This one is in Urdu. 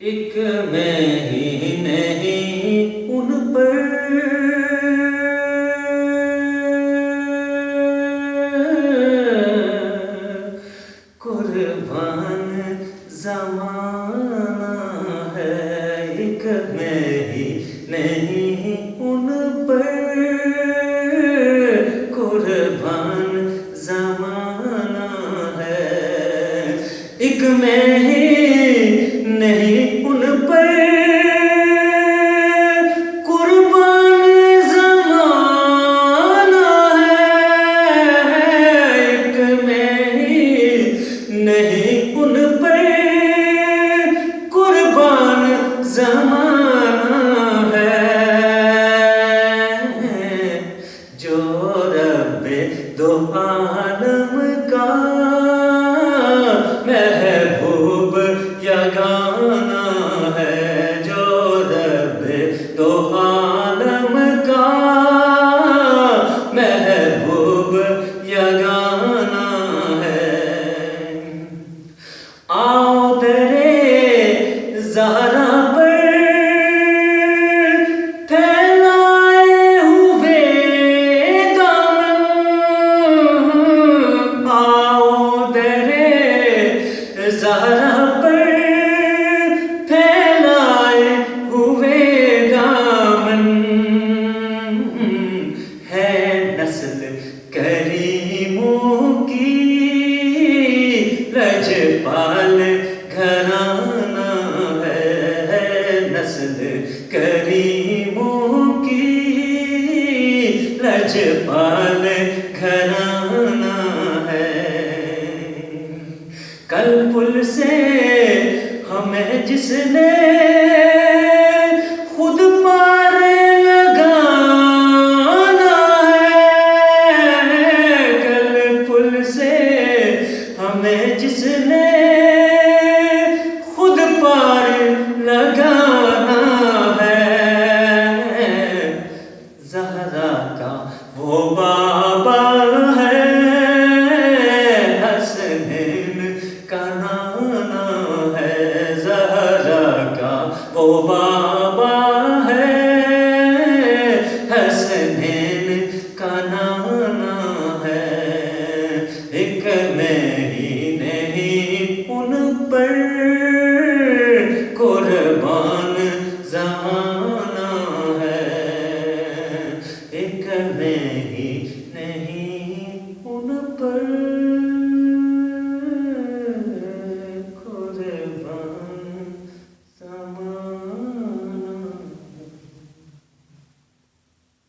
ایک میں ہی نہیں ان پر قربان زمانہ ہے، ایک میں ہی نہیں ان پر قربان زمانہ ہے، ایک میں ہی نہیں ان پر قربان زمانہ ہے، ایک میں ہی نہیں ان پر قربان زمانہ ہے، جو رب دو عالم کا محبوب یگانہ ہے، جو رب دو عالم کا محبوب یگانہ ہے، آؤ درِ زہرا پر پھیلائے ہوئے دامن، آؤ درِ زہرا پر پھیلائے ہوئے دامن، ہے نسل کریموں کی لجپال گھرانہ ہے، نسل کریموں کی لجپال گھرانہ ہے، کل پل سے ہمیں جس نے خود پار لگانا ہے، کل پل سے ہمیں جس نے خود پار لگانا ہے، زہرا کا وہ بابا ہے، حسنین کا نانا ہے، زہرا کا وہ بابا ہے، حسنین کا نانا ہے، ایک میں ہی نہیں ان پر